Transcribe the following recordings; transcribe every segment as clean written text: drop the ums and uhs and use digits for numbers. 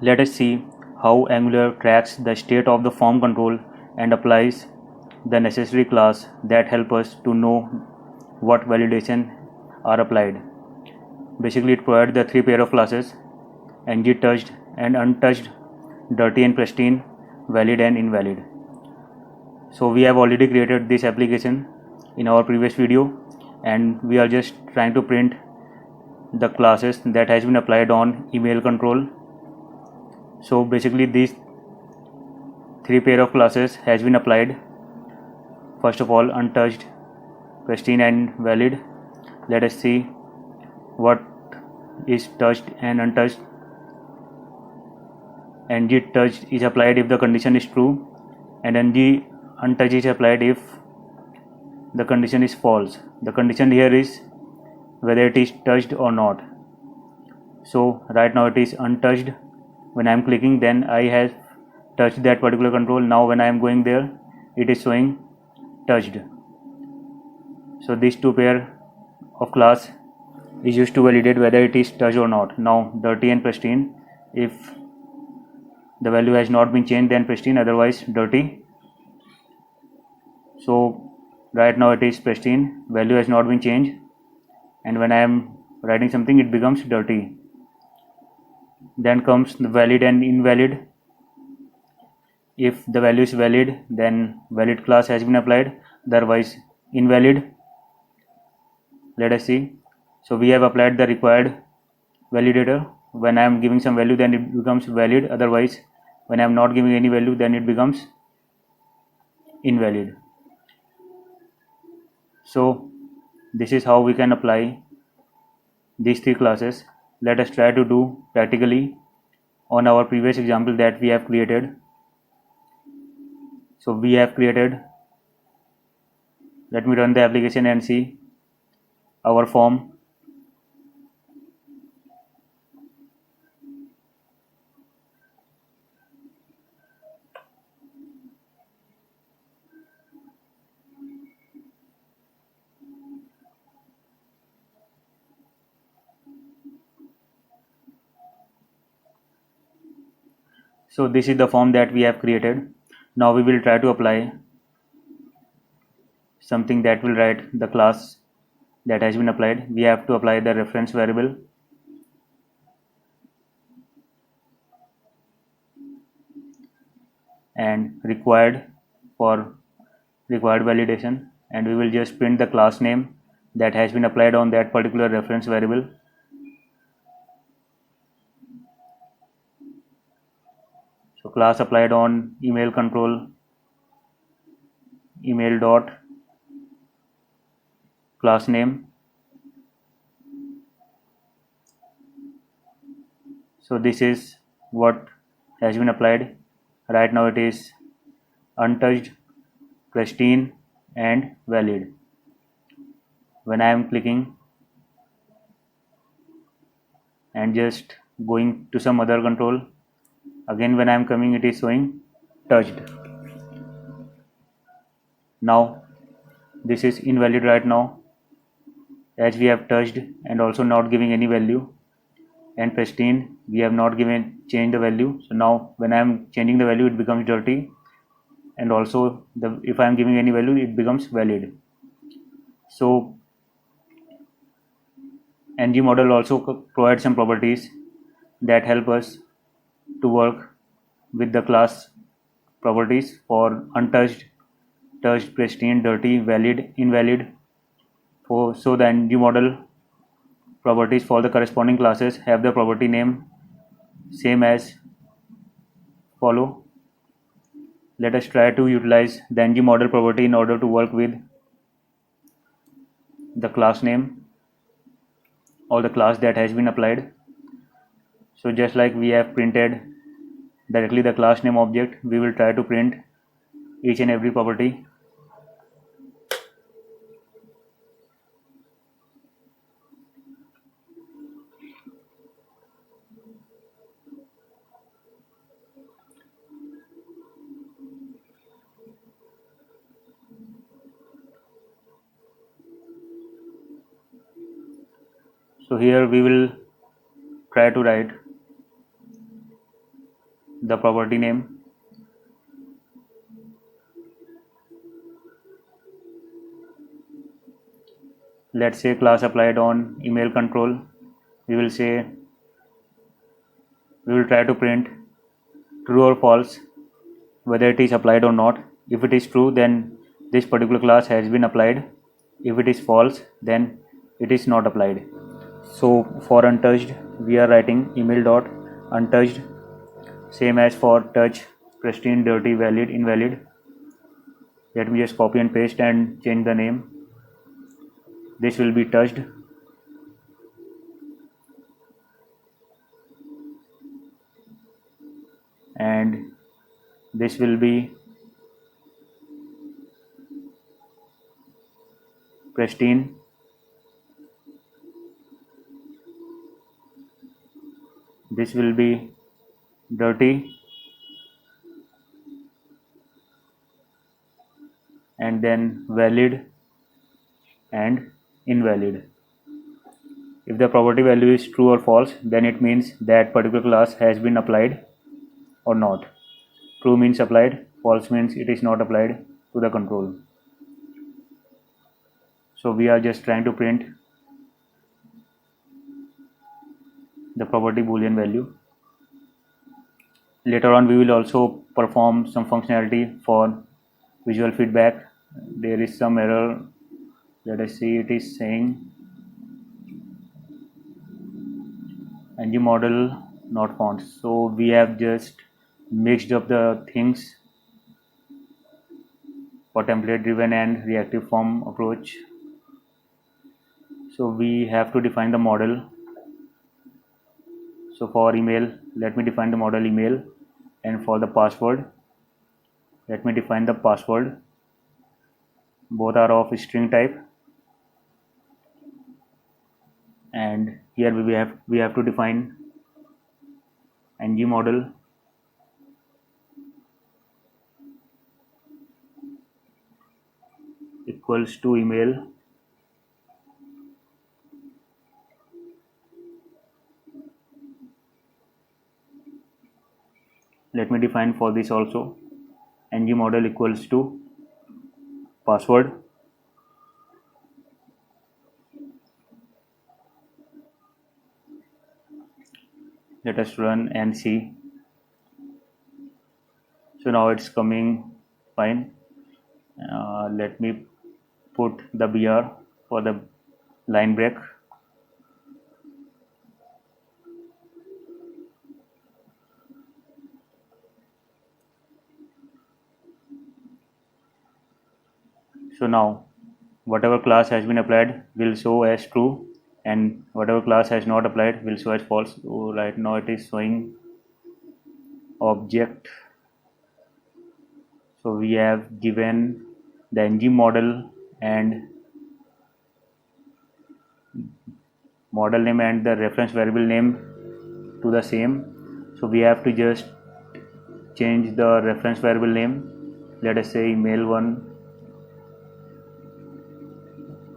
Let us see how Angular tracks the state of the form control and applies the necessary class that help us to know what validation are applied. Basically, it provides the three pair of classes: ng touched and untouched, dirty and pristine, valid and invalid. So we have already created this application in our previous video, and we are just trying to print the classes that has been applied on email control. So basically these three pair of classes has been applied. First of all, untouched, pristine and valid. Let us see what is touched and untouched. Ng touched is applied if the condition is true, and ng untouched is applied if the condition is false. The condition here is whether it is touched or not. So right now it is untouched. When I am clicking, then I have touched that particular control. Now when I am going there, it is showing touched. So these two pair of class is used to validate whether it is touched or not. Now dirty and pristine, if the value has not been changed, then pristine, otherwise dirty. So right now it is pristine, value has not been changed, and when I am writing something, it becomes dirty. Then comes the valid and invalid. If the value is valid, then valid class has been applied, otherwise invalid. Let us see. So we have applied the required validator. When I am giving some value, then it becomes valid, otherwise when I am not giving any value, then it becomes invalid. So this is how we can apply these three classes. Let us try to do practically on our previous example that we have created. So we have created, let me run the application and see our form. So this is the form that we have created. Now we will try to apply something that will write the class that has been applied. We have to apply the reference variable, and required for required validation, and we will just print the class name that has been applied on that particular reference variable. So class applied on email control, email dot class name. So this is what has been applied. Right now it is untouched, pristine and valid. When I am clicking and just going to some other control, again when I am coming, it is showing touched. Now this is invalid right now, as we have touched and also not giving any value, and pristine, we have not changed the value. So now when I am changing the value, it becomes dirty, and also if I am giving any value, it becomes valid. So ng model also provides some properties that help us to work with the class properties for untouched, touched, pristine, dirty, valid, invalid. So the ng model properties for the corresponding classes have the property name same as follow. Let us try to utilize the ng model property in order to work with the class name or the class that has been applied. So just like we have printed directly the class name object, we will try to print each and every property. So here we will try to write the property name, let's say class applied on email control. We will try to print true or false whether it is applied or not. If it is true, then this particular class has been applied. If it is false, then it is not applied. So for untouched, we are writing email dot untouched, same as for touch, pristine, dirty, valid, invalid. Let me just copy and paste and change the name. This will be touched, and this will be pristine, this will be dirty, and then valid and invalid. If the property value is true or false, then it means that particular class has been applied or not. True means applied, false means it is not applied to the control. So we are just trying to print the property boolean value. Later on we will also perform some functionality for visual feedback. There is some error. Let us see, it is saying ng model not found. So we have just mixed up the things for template driven and reactive form approach. So we have to define the model. So for email, let me define the model email, and for the password, let me define the password. Both are of string type, and here we have to define ng model equals to email let me define for this also ng model equals to password. Let us run and see. So now it's coming fine. Let me put the BR for the line break. So now whatever class has been applied will show as true, and whatever class has not applied will show as false. So right now it is showing object. So we have given the ng model and model name and the reference variable name to the same. So we have to just change the reference variable name. Let us say email1,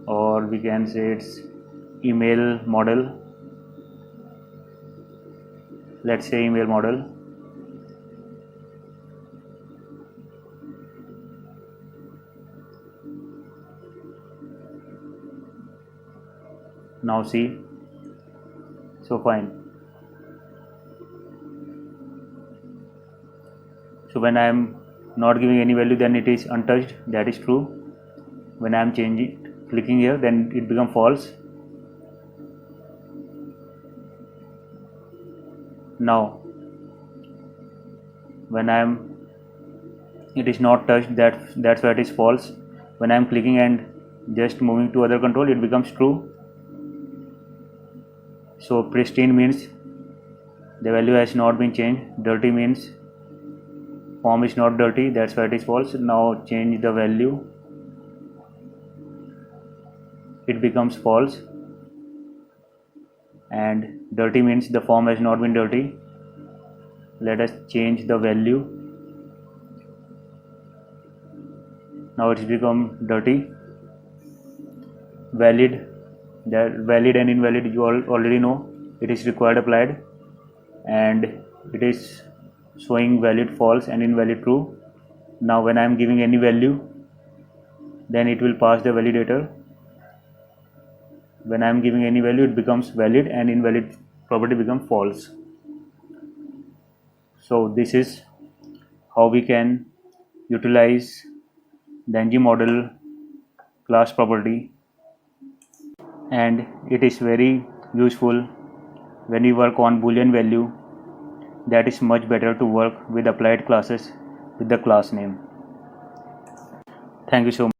or we can say it's email model. Let's say email model. Now see, so fine. So when I am not giving any value, then it is untouched, that is true. When I am clicking here, then it becomes false. Now when it is not touched, that's why it is false. When I am clicking and just moving to other control, it becomes true. So pristine means the value has not been changed. Dirty means form is not dirty, that's why it is false. Now change the value, it becomes false. And dirty means the form has not been dirty. Let us change the value. Now it's become dirty. Valid, that valid and invalid you all already know. It is required applied, and it is showing valid false and invalid true. Now when I am giving any value, then it will pass the validator. When I am giving any value, it becomes valid and invalid property becomes false. So this is how we can utilize the ng model class property, and it is very useful when we work on Boolean value. That is much better to work with applied classes with the class name. Thank you so much.